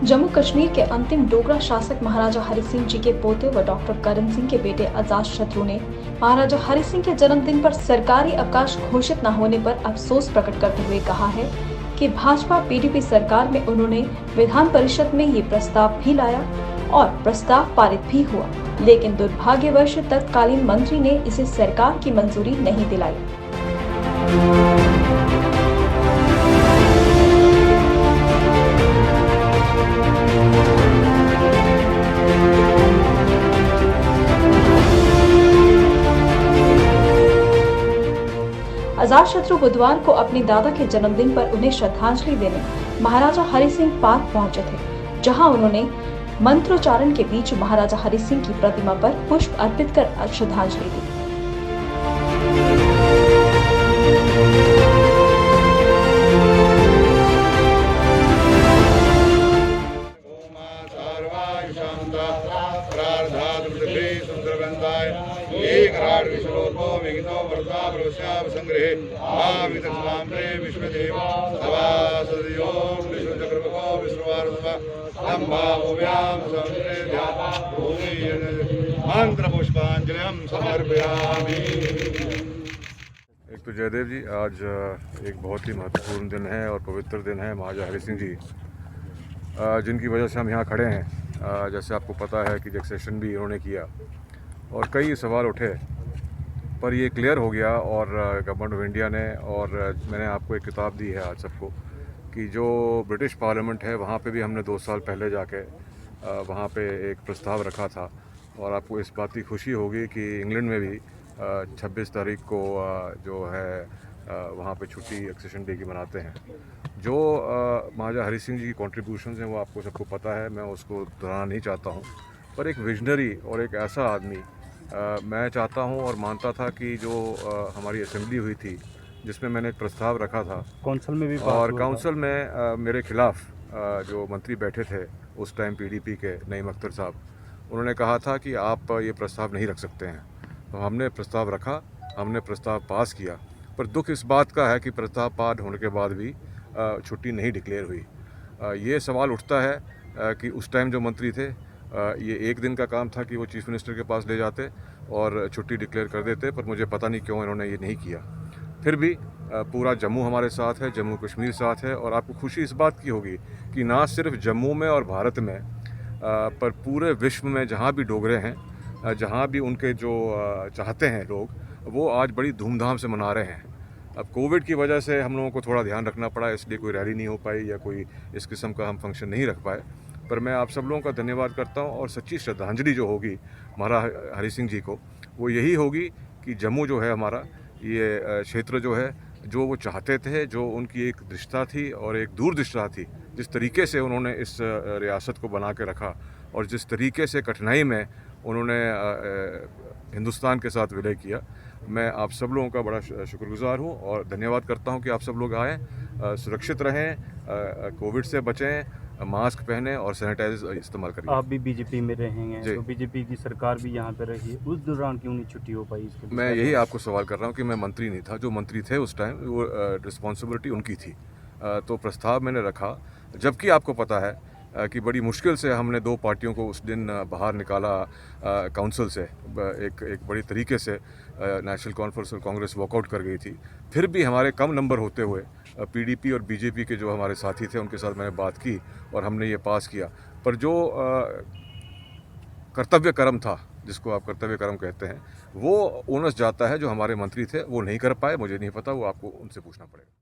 जम्मू कश्मीर के अंतिम डोगरा शासक महाराजा हरि सिंह जी के पोते व डॉक्टर करण सिंह के बेटे अजातशत्रु ने महाराजा हरि सिंह के जन्मदिन पर सरकारी अवकाश घोषित न होने पर अफसोस प्रकट करते हुए कहा है कि भाजपा पीडीपी सरकार में उन्होंने विधान परिषद में ये प्रस्ताव भी लाया और प्रस्ताव पारित भी हुआ, लेकिन दुर्भाग्यवश तत्कालीन मंत्री ने इसे सरकार की मंजूरी नहीं दिलाई। अजातशत्रु बुधवार को अपने दादा के जन्मदिन पर उन्हें श्रद्धांजलि देने महाराजा हरि सिंह पार्क पहुंचे थे, जहां उन्होंने मंत्रोच्चारण के बीच महाराजा हरि सिंह की प्रतिमा पर पुष्प अर्पित कर श्रद्धांजलि दी। एक तो जयदेव जी, आज एक बहुत ही महत्वपूर्ण दिन है और पवित्र दिन है। महाराजा हरि सिंह जी जिनकी वजह से हम यहाँ खड़े हैं। जैसे आपको पता है कि जैक्सेशन भी उन्होंने किया और कई सवाल उठे, पर ये क्लियर हो गया और गवर्नमेंट ऑफ इंडिया ने, और मैंने आपको एक किताब दी है आज सबको, कि जो ब्रिटिश पार्लियामेंट है वहाँ पे भी हमने 2 साल पहले जाके वहाँ पे एक प्रस्ताव रखा था। और आपको इस बात की खुशी होगी कि इंग्लैंड में भी 26 तारीख को जो है वहाँ पे छुट्टी एक्सेशन डे की मनाते हैं। जो महाराजा हरि सिंह जी की कॉन्ट्रीब्यूशंस हैं वो आपको सबको पता है, मैं उसको दोहराना नहीं चाहता हूँ। पर एक विजनरी और एक ऐसा आदमी मैं चाहता हूँ और मानता था कि जो हमारी असेंबली हुई थी जिसमें मैंने एक प्रस्ताव रखा था काउंसिल में भी, और काउंसिल में मेरे खिलाफ जो मंत्री बैठे थे उस टाइम पीडीपी के नईम अख्तर साहब, उन्होंने कहा था कि आप ये प्रस्ताव नहीं रख सकते हैं। तो हमने प्रस्ताव रखा, हमने प्रस्ताव पास किया, पर दुख इस बात का है कि प्रस्ताव पास होने के बाद भी छुट्टी नहीं डिक्लेयर हुई। ये सवाल उठता है कि उस टाइम जो मंत्री थे, ये एक दिन का काम था कि वो चीफ मिनिस्टर के पास ले जाते और छुट्टी डिक्लेयर कर देते, पर मुझे पता नहीं क्यों इन्होंने ये नहीं किया। फिर भी पूरा जम्मू हमारे साथ है, जम्मू कश्मीर साथ है, और आपको खुशी इस बात की होगी कि ना सिर्फ जम्मू में और भारत में पर पूरे विश्व में जहाँ भी डोगरे हैं, जहाँ भी उनके जो चाहते हैं लोग, वो आज बड़ी धूमधाम से मना रहे हैं। अब कोविड की वजह से हम लोगों को थोड़ा ध्यान रखना पड़ा, इसलिए कोई रैली नहीं हो पाई या कोई इस किस्म का हम फंक्शन नहीं रख पाए। पर मैं आप सब लोगों का धन्यवाद करता हूँ, और सच्ची श्रद्धांजलि जो होगी महाराजा हरि सिंह जी को, वो यही होगी कि जम्मू जो है हमारा, ये क्षेत्र जो है, जो वो चाहते थे, जो उनकी एक दृष्टा थी और एक दूरदृष्टा थी, जिस तरीके से उन्होंने इस रियासत को बना के रखा और जिस तरीके से कठिनाई में उन्होंने हिंदुस्तान के साथ विलय किया, मैं आप सब लोगों का बड़ा शुक्रगुजार हूँ और धन्यवाद करता हूँ कि आप सब लोग आएँ, सुरक्षित रहें, कोविड से बचें, मास्क पहने और सैनिटाइजर इस्तेमाल करिए। आप भी बीजेपी में रहेंगे, तो बीजेपी की सरकार भी यहाँ पे रही, उस दौरान क्यों नहीं छुट्टी हो पाई? इसके मैं यही आपको सवाल कर रहा हूँ कि मैं मंत्री नहीं था, जो मंत्री थे उस टाइम वो रिस्पॉन्सिबिलिटी उनकी थी। तो प्रस्ताव मैंने रखा, जबकि आपको पता है कि बड़ी मुश्किल से हमने 2 पार्टियों को उस दिन बाहर निकाला काउंसिल से। एक बड़ी तरीके से नेशनल कॉन्फ्रेंस और कांग्रेस वॉकआउट कर गई थी। फिर भी हमारे कम नंबर होते हुए पीडीपी और बीजेपी के जो हमारे साथी थे उनके साथ मैंने बात की और हमने ये पास किया। पर जो कर्तव्य कर्म था, जिसको आप कर्तव्य कर्म कहते हैं, वो ओनस जाता है जो हमारे मंत्री थे वो नहीं कर पाए। मुझे नहीं पता, वो आपको उनसे पूछना पड़ेगा।